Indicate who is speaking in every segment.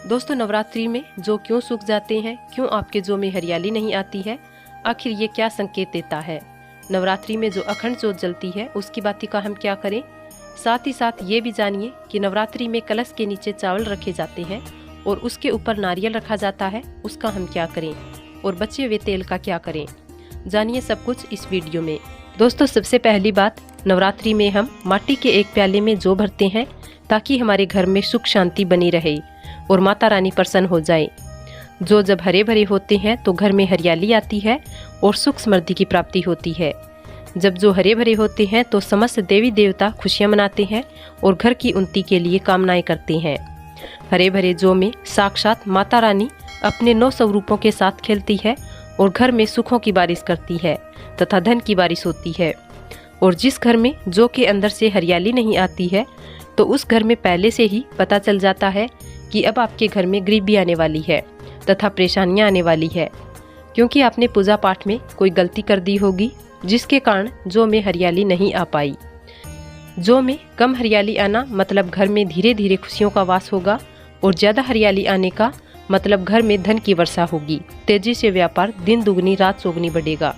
Speaker 1: दोस्तों, नवरात्रि में जो क्यों सूख जाते हैं, क्यों आपके जो में हरियाली नहीं आती है, आखिर ये क्या संकेत देता है? नवरात्रि में जो अखंड ज्योत जलती है उसकी बाती का हम क्या करें? साथ ही साथ ये भी जानिए कि नवरात्रि में कलश के नीचे चावल रखे जाते हैं और उसके ऊपर नारियल रखा जाता है, उसका हम क्या करें? और बचे हुए तेल का क्या करें? जानिए सब कुछ इस वीडियो में। दोस्तों, सबसे पहली बात, नवरात्रि में हम माटी के एक प्याले में जौ भरते हैं ताकि हमारे घर में सुख शांति बनी रहे और माता रानी प्रसन्न हो जाए। जो जब हरे भरे होते हैं तो घर में हरियाली आती है और सुख समृद्धि की प्राप्ति होती है। जब जो हरे भरे होते हैं तो समस्त देवी देवता खुशियां मनाते हैं और घर की उन्नति के लिए कामनाएं करते हैं। हरे भरे जौ में साक्षात माता रानी अपने 9 स्वरूपों के साथ खेलती है और घर में सुखों की बारिश करती है तथा धन की बारिश होती है। और जिस घर में जौ के अंदर से हरियाली नहीं आती है तो उस घर में पहले से ही पता चल जाता है कि अब आपके घर में गरीबी आने वाली है तथा परेशानियां आने वाली है, क्योंकि आपने पूजा पाठ में कोई गलती कर दी होगी जिसके कारण जौ में हरियाली नहीं आ पाई। जौ में कम हरियाली आना मतलब घर में धीरे धीरे खुशियों का वास होगा और ज़्यादा हरियाली आने का मतलब घर में धन की वर्षा होगी। तेजी से व्यापार दिन दुगनी रात चौगनी बढ़ेगा।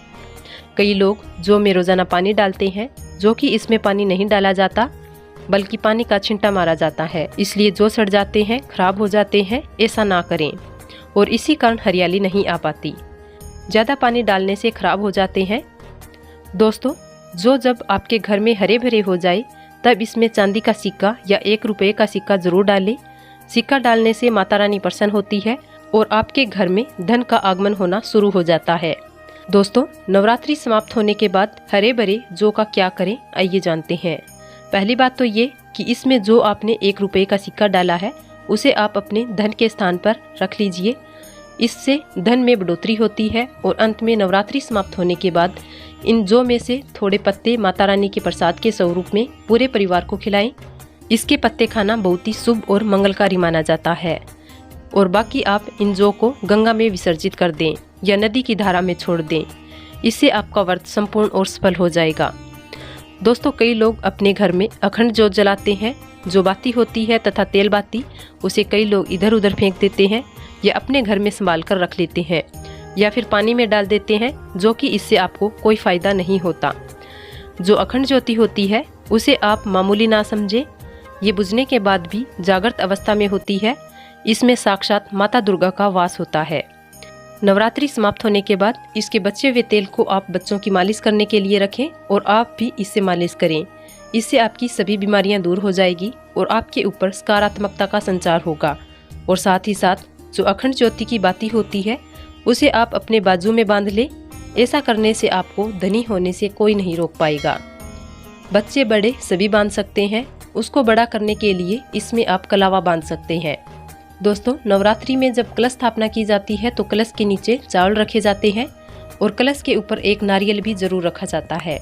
Speaker 1: कई लोग जौ में रोजाना पानी डालते हैं, जो कि इसमें पानी नहीं डाला जाता बल्कि पानी का छिंटा मारा जाता है, इसलिए जौ सड़ जाते हैं, खराब हो जाते हैं। ऐसा ना करें और इसी कारण हरियाली नहीं आ पाती। ज़्यादा पानी डालने से खराब हो जाते हैं। दोस्तों, जो जब आपके घर में हरे भरे हो जाए तब इसमें चांदी का सिक्का या 1 रुपये का सिक्का जरूर डालें। सिक्का डालने से माता रानी प्रसन्न होती है और आपके घर में धन का आगमन होना शुरू हो जाता है। दोस्तों, नवरात्रि समाप्त होने के बाद हरे भरे जौ का क्या करें, आइए जानते हैं। पहली बात तो ये कि इसमें जो आपने 1 रुपये का सिक्का डाला है उसे आप अपने धन के स्थान पर रख लीजिए। इससे धन में बढ़ोतरी होती है। और अंत में नवरात्रि समाप्त होने के बाद इन जौ में से थोड़े पत्ते माता रानी के प्रसाद के स्वरूप में पूरे परिवार को खिलाएं। इसके पत्ते खाना बहुत ही शुभ और मंगलकारी माना जाता है। और बाकी आप इन जौ को गंगा में विसर्जित कर दें या नदी की धारा में छोड़ दें। इससे आपका व्रत संपूर्ण और सफल हो जाएगा। दोस्तों, कई लोग अपने घर में अखंड ज्योत जलाते हैं। जो बाती होती है तथा तेल बाती, उसे कई लोग इधर उधर फेंक देते हैं या अपने घर में संभाल कर रख लेते हैं या फिर पानी में डाल देते हैं, जो कि इससे आपको कोई फायदा नहीं होता। जो अखंड ज्योति होती है उसे आप मामूली ना समझे। ये बुझने के बाद भी जागृत अवस्था में होती है। इसमें साक्षात माता दुर्गा का वास होता है। नवरात्रि समाप्त होने के बाद इसके बचे हुए तेल को आप बच्चों की मालिश करने के लिए रखें और आप भी इससे मालिश करें। इससे आपकी सभी बीमारियां दूर हो जाएगी और आपके ऊपर सकारात्मकता का संचार होगा। और साथ ही साथ जो अखंड ज्योति की बाती होती है उसे आप अपने बाजू में बांध लें। ऐसा करने से आपको धनी होने से कोई नहीं रोक पाएगा। बच्चे बड़े सभी बांध सकते हैं। उसको बड़ा करने के लिए इसमें आप कलावा बांध सकते हैं। दोस्तों, नवरात्रि में जब कलश स्थापना की जाती है तो कलश के नीचे चावल रखे जाते हैं और कलश के ऊपर एक नारियल भी जरूर रखा जाता है।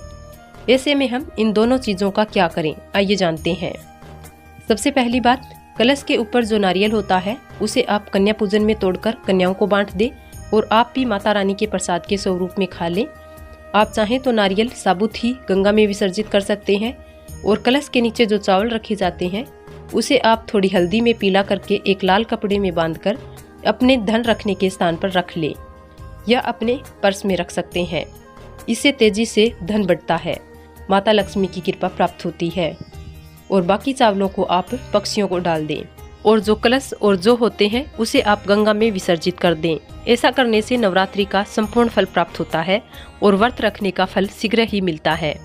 Speaker 1: ऐसे में हम इन दोनों चीज़ों का क्या करें, आइए जानते हैं। सबसे पहली बात, कलश के ऊपर जो नारियल होता है उसे आप कन्या पूजन में तोड़कर कन्याओं को बांट दें और आप भी माता रानी के प्रसाद के स्वरूप में खा लें। आप चाहें तो नारियल साबुत ही गंगा में विसर्जित कर सकते हैं। और कलश के नीचे जो चावल रखे जाते हैं उसे आप थोड़ी हल्दी में पीला करके एक लाल कपड़े में बांधकर अपने धन रखने के स्थान पर रख लें या अपने पर्स में रख सकते हैं। इससे तेजी से धन बढ़ता है, माता लक्ष्मी की कृपा प्राप्त होती है। और बाकी चावलों को आप पक्षियों को डाल दें और जो कलश और जो होते हैं उसे आप गंगा में विसर्जित कर दें। ऐसा करने से नवरात्रि का संपूर्ण फल प्राप्त होता है और व्रत रखने का फल शीघ्र ही मिलता है।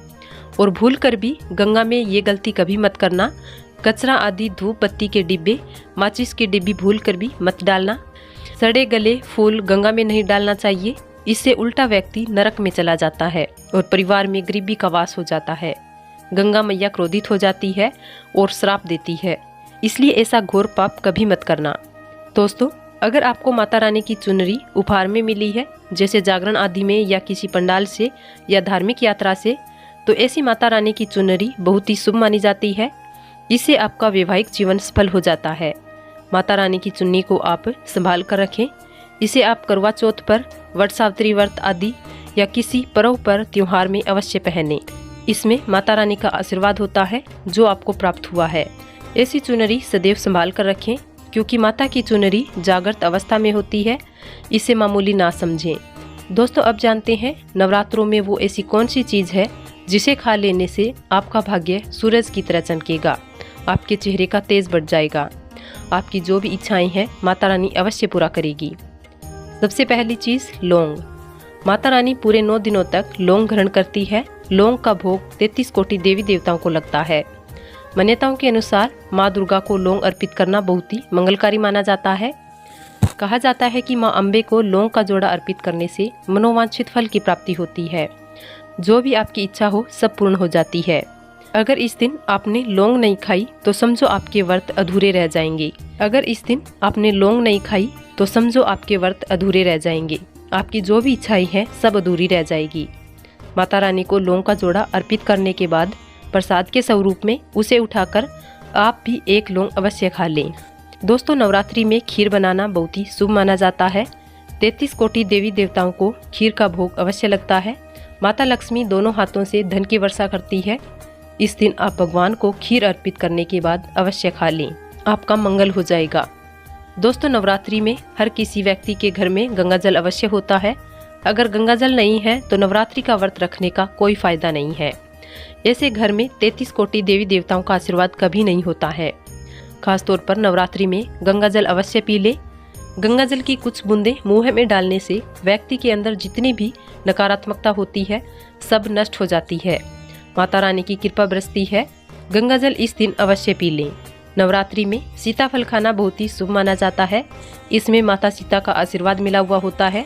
Speaker 1: और भूल कर भी गंगा में ये गलती कभी मत करना। कचरा आदि धूप बत्ती के डिब्बे, माचिस की डिब्बी भूल कर भी मत डालना। सड़े गले फूल गंगा में नहीं डालना चाहिए। इससे उल्टा व्यक्ति नरक में चला जाता है और परिवार में गरीबी का वास हो जाता है। गंगा मैया क्रोधित हो जाती है और श्राप देती है, इसलिए ऐसा घोर पाप कभी मत करना। दोस्तों, अगर आपको माता रानी की चुनरी उपहार में मिली है, जैसे जागरण आदि में या किसी पंडाल से या धार्मिक यात्रा से, तो ऐसी माता रानी की चुनरी बहुत ही शुभ मानी जाती है। इससे आपका वैवाहिक जीवन सफल हो जाता है। माता रानी की चुन्नी को आप संभाल कर रखें। इसे आप करवा चौथ पर, वट सावित्री व्रत आदि या किसी पर्व पर त्योहार में अवश्य पहनें। इसमें माता रानी का आशीर्वाद होता है जो आपको प्राप्त हुआ है। ऐसी चुनरी सदैव संभाल कर रखें, क्योंकि माता की चुनरी जागृत अवस्था में होती है, इसे मामूली ना समझें। दोस्तों अब जानते हैं नवरात्रों में वो ऐसी कौन सी चीज़ है जिसे खा लेने से आपका भाग्य सूरज की तरह चमकेगा, आपके चेहरे का तेज बढ़ जाएगा, आपकी जो भी इच्छाएं हैं माता रानी अवश्य पूरा करेगी। सबसे पहली चीज़ लौंग। माता रानी पूरे 9 दिनों तक लौंग ग्रहण करती है। लौंग का भोग 33 कोटि देवी देवताओं को लगता है। मान्यताओं के अनुसार माँ दुर्गा को लौंग अर्पित करना बहुत ही मंगलकारी माना जाता है। कहा जाता है कि माँ अम्बे को लौंग का जोड़ा अर्पित करने से मनोवांछित फल की प्राप्ति होती है। जो भी आपकी इच्छा हो सब पूर्ण हो जाती है। अगर इस दिन आपने लौंग नहीं खाई तो समझो आपके व्रत अधूरे रह जाएंगे। अगर इस दिन आपने लौंग नहीं खाई तो समझो आपके व्रत अधूरे रह जाएंगे। आपकी जो भी इच्छाएं हैं सब अधूरी रह जाएगी। माता रानी को लौंग का जोड़ा अर्पित करने के बाद प्रसाद के स्वरूप में उसे उठाकर आप भी एक लौंग अवश्य खा लें। दोस्तों नवरात्रि में खीर बनाना बहुत ही शुभ माना जाता है। 33 कोटि देवी देवताओं को खीर का भोग अवश्य लगता है। माता लक्ष्मी दोनों हाथों से धन की वर्षा करती है। इस दिन आप भगवान को खीर अर्पित करने के बाद अवश्य खा लें, आपका मंगल हो जाएगा। दोस्तों नवरात्रि में हर किसी व्यक्ति के घर में गंगा जल अवश्य होता है। अगर गंगा जल नहीं है तो नवरात्रि का व्रत रखने का कोई फायदा नहीं है। ऐसे घर में 33 कोटि देवी देवताओं का आशीर्वाद कभी नहीं होता है। खासतौर पर नवरात्रि में गंगा जल अवश्य पी ले। गंगा जल की कुछ बूंदें मुंह में डालने से व्यक्ति के अंदर जितनी भी नकारात्मकता होती है सब नष्ट हो जाती है। माता रानी की कृपा बरसती है। गंगा जल इस दिन अवश्य पी लें। नवरात्रि में सीताफल खाना बहुत ही शुभ माना जाता है। इसमें माता सीता का आशीर्वाद मिला हुआ होता है।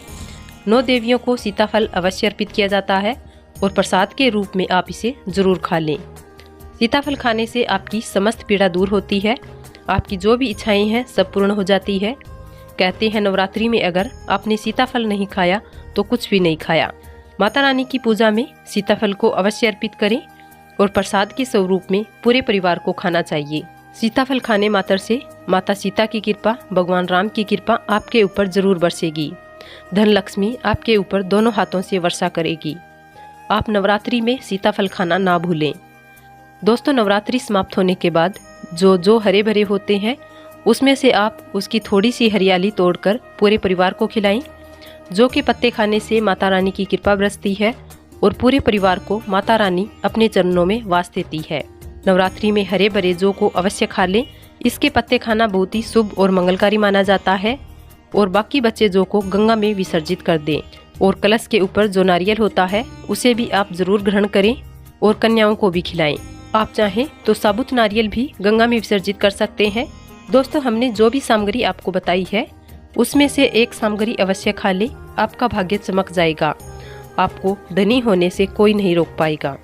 Speaker 1: 9 देवियों को सीताफल अवश्य अर्पित किया जाता है और प्रसाद के रूप में आप इसे जरूर खा लें। सीताफल खाने से आपकी समस्त पीड़ा दूर होती है। आपकी जो भी इच्छाएं हैं सब पूर्ण हो जाती है। कहते हैं नवरात्रि में अगर आपने सीताफल नहीं खाया तो कुछ भी नहीं खाया। माता रानी की पूजा में सीताफल को अवश्य अर्पित करें और प्रसाद के स्वरूप में पूरे परिवार को खाना चाहिए। सीताफल खाने मात्र से माता सीता की कृपा, भगवान राम की कृपा आपके ऊपर जरूर बरसेगी। धन लक्ष्मी आपके ऊपर दोनों हाथों से वर्षा करेगी। आप नवरात्रि में सीताफल खाना ना भूलें। दोस्तों नवरात्रि समाप्त होने के बाद जो हरे भरे होते हैं उसमें से आप उसकी थोड़ी सी हरियाली तोड़कर पूरे परिवार को खिलाएं। जो के पत्ते खाने से माता रानी की कृपा बरसती है और पूरे परिवार को माता रानी अपने चरणों में वास देती है। नवरात्रि में हरे भरे जो को अवश्य खा लें। इसके पत्ते खाना बहुत ही शुभ और मंगलकारी माना जाता है। और बाकी बचे जो को गंगा में विसर्जित कर दें। और कलश के ऊपर जो नारियल होता है उसे भी आप जरूर ग्रहण करें और कन्याओं को भी खिलाएं। आप चाहें तो साबुत नारियल भी गंगा में विसर्जित कर सकते हैं। दोस्तों हमने जो भी सामग्री आपको बताई है उसमें से एक सामग्री अवश्य खा ले, आपका भाग्य चमक जाएगा। आपको धनी होने से कोई नहीं रोक पाएगा।